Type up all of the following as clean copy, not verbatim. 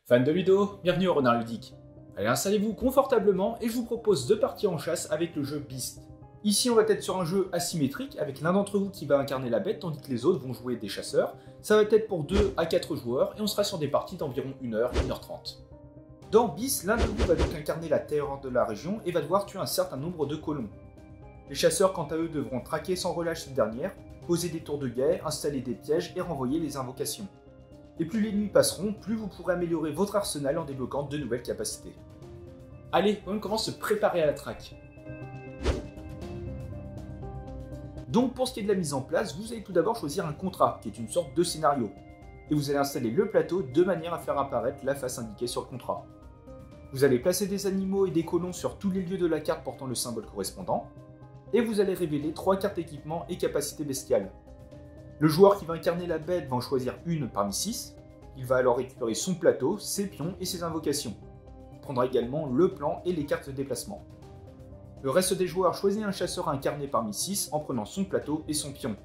Fans de Ludo, bienvenue au Renard Ludique. Allez, installez-vous confortablement et je vous propose de partir en chasse avec le jeu Beast. Ici, on va être sur un jeu asymétrique avec l'un d'entre vous qui va incarner la bête tandis que les autres vont jouer des chasseurs. Ça va être pour 2 à 4 joueurs et on sera sur des parties d'environ 1h, 1h30. Dans Beast, l'un de vous va donc incarner la terreur de la région et va devoir tuer un certain nombre de colons. Les chasseurs, quant à eux, devront traquer sans relâche cette dernière, poser des tours de guet, installer des pièges et renvoyer les invocations. Et plus les nuits passeront, plus vous pourrez améliorer votre arsenal en débloquant de nouvelles capacités. Allez, on commence à se préparer à la traque. Donc pour ce qui est de la mise en place, vous allez tout d'abord choisir un contrat, qui est une sorte de scénario. Et vous allez installer le plateau de manière à faire apparaître la face indiquée sur le contrat. Vous allez placer des animaux et des colons sur tous les lieux de la carte portant le symbole correspondant. Et vous allez révéler 3 cartes équipement et capacités bestiales. Le joueur qui va incarner la bête va en choisir une parmi 6. Il va alors récupérer son plateau, ses pions et ses invocations. Il prendra également le plan et les cartes de déplacement. Le reste des joueurs choisit un chasseur à incarner parmi 6 en prenant son plateau et son pion.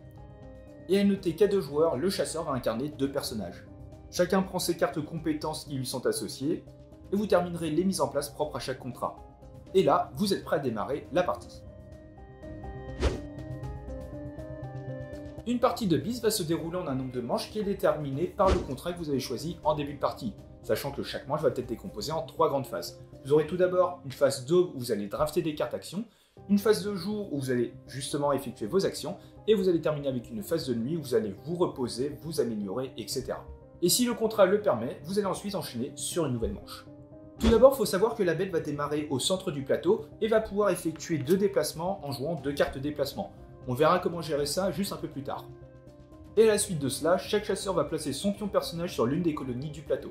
Et à noter qu'à 2 joueurs, le chasseur va incarner 2 personnages. Chacun prend ses cartes compétences qui lui sont associées, et vous terminerez les mises en place propres à chaque contrat. Et là, vous êtes prêt à démarrer la partie. Une partie de Beast va se dérouler en un nombre de manches qui est déterminé par le contrat que vous avez choisi en début de partie, sachant que chaque manche va être décomposée en 3 grandes phases. Vous aurez tout d'abord une phase d'aube où vous allez drafter des cartes actions, une phase de jour où vous allez justement effectuer vos actions, et vous allez terminer avec une phase de nuit où vous allez vous reposer, vous améliorer, etc. Et si le contrat le permet, vous allez ensuite enchaîner sur une nouvelle manche. Tout d'abord, il faut savoir que la bête va démarrer au centre du plateau et va pouvoir effectuer 2 déplacements en jouant 2 cartes déplacement. On verra comment gérer ça juste un peu plus tard. Et à la suite de cela, chaque chasseur va placer son pion personnage sur l'une des colonies du plateau.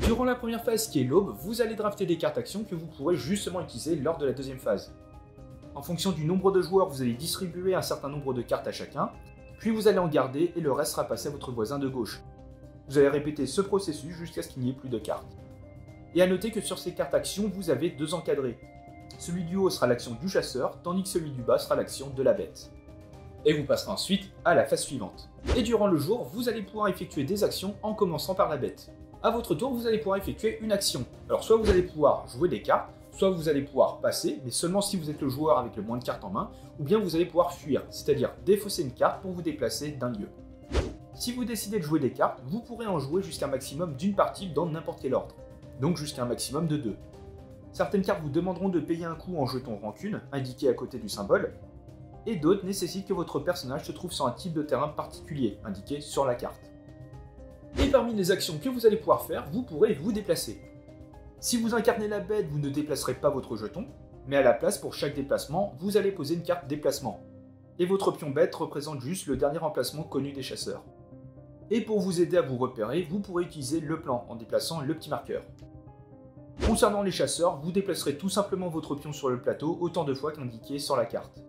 Durant la première phase qui est l'aube, vous allez drafter des cartes actions que vous pourrez justement utiliser lors de la deuxième phase. En fonction du nombre de joueurs, vous allez distribuer un certain nombre de cartes à chacun, puis vous allez en garder et le reste sera passé à votre voisin de gauche. Vous allez répéter ce processus jusqu'à ce qu'il n'y ait plus de cartes. Et à noter que sur ces cartes actions, vous avez 2 encadrés. Celui du haut sera l'action du chasseur, tandis que celui du bas sera l'action de la bête. Et vous passerez ensuite à la phase suivante. Et durant le jour, vous allez pouvoir effectuer des actions en commençant par la bête. A votre tour, vous allez pouvoir effectuer une action. Alors soit vous allez pouvoir jouer des cartes, soit vous allez pouvoir passer, mais seulement si vous êtes le joueur avec le moins de cartes en main, ou bien vous allez pouvoir fuir, c'est-à-dire défausser une carte pour vous déplacer d'un lieu. Si vous décidez de jouer des cartes, vous pourrez en jouer jusqu'à un maximum d'une partie dans n'importe quel ordre, donc jusqu'à un maximum de 2. Certaines cartes vous demanderont de payer un coût en jeton rancune, indiqué à côté du symbole, et d'autres nécessitent que votre personnage se trouve sur un type de terrain particulier, indiqué sur la carte. Et parmi les actions que vous allez pouvoir faire, vous pourrez vous déplacer. Si vous incarnez la bête, vous ne déplacerez pas votre jeton, mais à la place, pour chaque déplacement, vous allez poser une carte déplacement. Et votre pion bête représente juste le dernier emplacement connu des chasseurs. Et pour vous aider à vous repérer, vous pourrez utiliser le plan en déplaçant le petit marqueur. Concernant les chasseurs, vous déplacerez tout simplement votre pion sur le plateau autant de fois qu'indiqué sur la carte.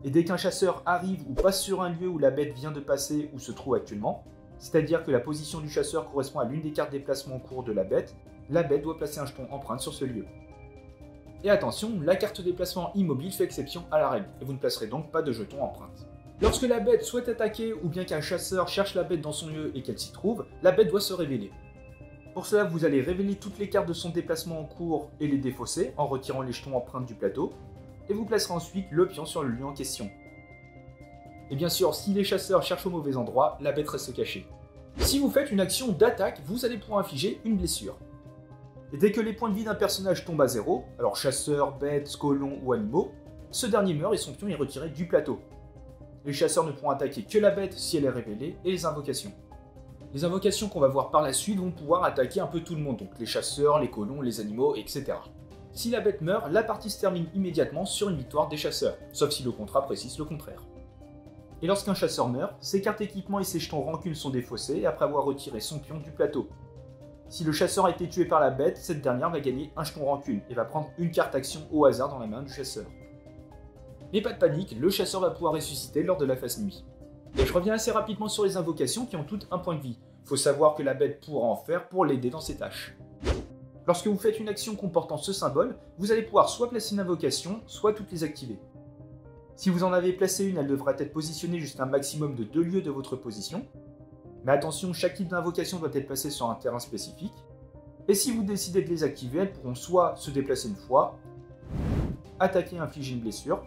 Et dès qu'un chasseur arrive ou passe sur un lieu où la bête vient de passer ou se trouve actuellement, c'est-à-dire que la position du chasseur correspond à l'une des cartes déplacement en cours de la bête doit placer un jeton empreinte sur ce lieu. Et attention, la carte déplacement immobile fait exception à la règle, et vous ne placerez donc pas de jeton empreinte. Lorsque la bête souhaite attaquer ou bien qu'un chasseur cherche la bête dans son lieu et qu'elle s'y trouve, la bête doit se révéler. Pour cela, vous allez révéler toutes les cartes de son déplacement en cours et les défausser en retirant les jetons empreintes du plateau, et vous placerez ensuite le pion sur le lieu en question. Et bien sûr, si les chasseurs cherchent au mauvais endroit, la bête reste cachée. Si vous faites une action d'attaque, vous allez pouvoir infliger une blessure. Et dès que les points de vie d'un personnage tombent à 0, alors chasseur, bête, colon ou animaux, ce dernier meurt et son pion est retiré du plateau. Les chasseurs ne pourront attaquer que la bête si elle est révélée et les invocations. Les invocations qu'on va voir par la suite vont pouvoir attaquer un peu tout le monde, donc les chasseurs, les colons, les animaux, etc. Si la bête meurt, la partie se termine immédiatement sur une victoire des chasseurs, sauf si le contrat précise le contraire. Et lorsqu'un chasseur meurt, ses cartes équipement et ses jetons rancune sont défaussés après avoir retiré son pion du plateau. Si le chasseur a été tué par la bête, cette dernière va gagner un jeton rancune et va prendre une carte action au hasard dans la main du chasseur. Mais pas de panique, le chasseur va pouvoir ressusciter lors de la phase nuit. Et je reviens assez rapidement sur les invocations qui ont toutes un point de vie. Faut savoir que la bête pourra en faire pour l'aider dans ses tâches. Lorsque vous faites une action comportant ce symbole, vous allez pouvoir soit placer une invocation, soit toutes les activer. Si vous en avez placé une, elle devra être positionnée jusqu'à un maximum de 2 lieux de votre position. Mais attention, chaque type d'invocation doit être placé sur un terrain spécifique. Et si vous décidez de les activer, elles pourront soit se déplacer une fois, attaquer et infliger une blessure,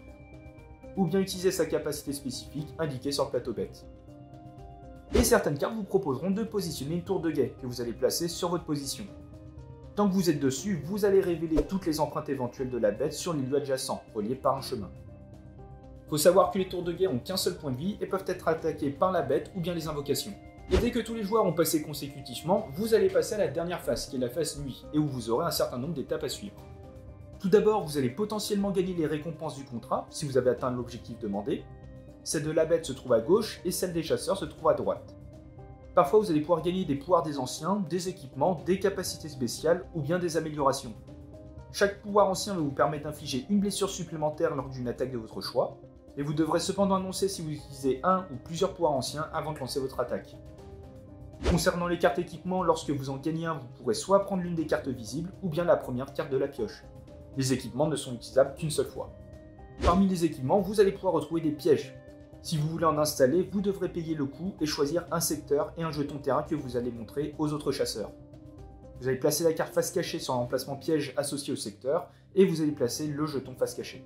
ou bien utiliser sa capacité spécifique indiquée sur le plateau bête. Et certaines cartes vous proposeront de positionner une tour de guet que vous allez placer sur votre position. Tant que vous êtes dessus, vous allez révéler toutes les empreintes éventuelles de la bête sur les lieux adjacents, reliés par un chemin. Faut savoir que les tours de guet ont qu'un seul point de vie et peuvent être attaquées par la bête ou bien les invocations. Et dès que tous les joueurs ont passé consécutivement, vous allez passer à la dernière phase, qui est la phase nuit, et où vous aurez un certain nombre d'étapes à suivre. Tout d'abord, vous allez potentiellement gagner les récompenses du contrat, si vous avez atteint l'objectif demandé. Celle de la bête se trouve à gauche, et celle des chasseurs se trouve à droite. Parfois, vous allez pouvoir gagner des pouvoirs des anciens, des équipements, des capacités spéciales, ou bien des améliorations. Chaque pouvoir ancien va vous permettre d'infliger une blessure supplémentaire lors d'une attaque de votre choix, et vous devrez cependant annoncer si vous utilisez un ou plusieurs pouvoirs anciens avant de lancer votre attaque. Concernant les cartes équipements, lorsque vous en gagnez un, vous pourrez soit prendre l'une des cartes visibles, ou bien la première carte de la pioche. Les équipements ne sont utilisables qu'une seule fois. Parmi les équipements, vous allez pouvoir retrouver des pièges. Si vous voulez en installer, vous devrez payer le coût et choisir un secteur et un jeton terrain que vous allez montrer aux autres chasseurs. Vous allez placer la carte face cachée sur l'emplacement piège associé au secteur, et vous allez placer le jeton face cachée.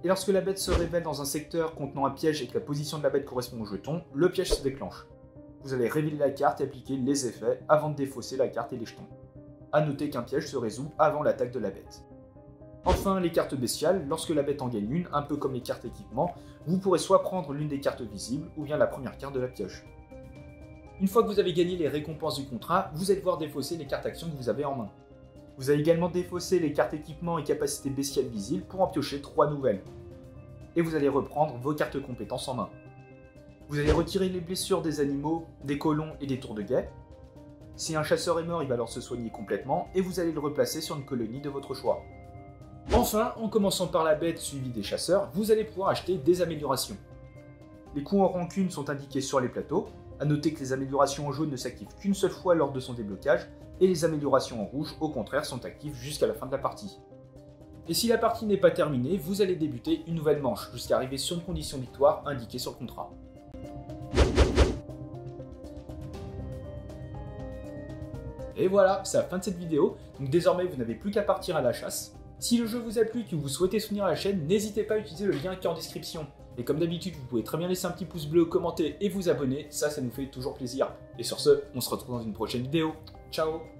Et lorsque la bête se révèle dans un secteur contenant un piège et que la position de la bête correspond au jeton, le piège se déclenche. Vous allez révéler la carte et appliquer les effets avant de défausser la carte et les jetons. A noter qu'un piège se résout avant l'attaque de la bête. Enfin, les cartes bestiales, lorsque la bête en gagne une, un peu comme les cartes équipement, vous pourrez soit prendre l'une des cartes visibles ou bien la première carte de la pioche. Une fois que vous avez gagné les récompenses du contrat, vous allez devoir défausser les cartes actions que vous avez en main. Vous allez également défausser les cartes équipement et capacités bestiales visibles pour en piocher 3 nouvelles. Et vous allez reprendre vos cartes compétences en main. Vous allez retirer les blessures des animaux, des colons et des tours de guet. Si un chasseur est mort, il va alors se soigner complètement et vous allez le replacer sur une colonie de votre choix. Enfin, en commençant par la bête suivie des chasseurs, vous allez pouvoir acheter des améliorations. Les coups en rancune sont indiqués sur les plateaux. A noter que les améliorations en jaune ne s'activent qu'une seule fois lors de son déblocage, et les améliorations en rouge, au contraire, sont actives jusqu'à la fin de la partie. Et si la partie n'est pas terminée, vous allez débuter une nouvelle manche, jusqu'à arriver sur une condition victoire indiquée sur le contrat. Et voilà, c'est la fin de cette vidéo, donc désormais vous n'avez plus qu'à partir à la chasse. Si le jeu vous a plu et que vous souhaitez soutenir la chaîne, n'hésitez pas à utiliser le lien qui est en description. Et comme d'habitude, vous pouvez très bien laisser un petit pouce bleu, commenter et vous abonner, ça nous fait toujours plaisir. Et sur ce, on se retrouve dans une prochaine vidéo. Ciao!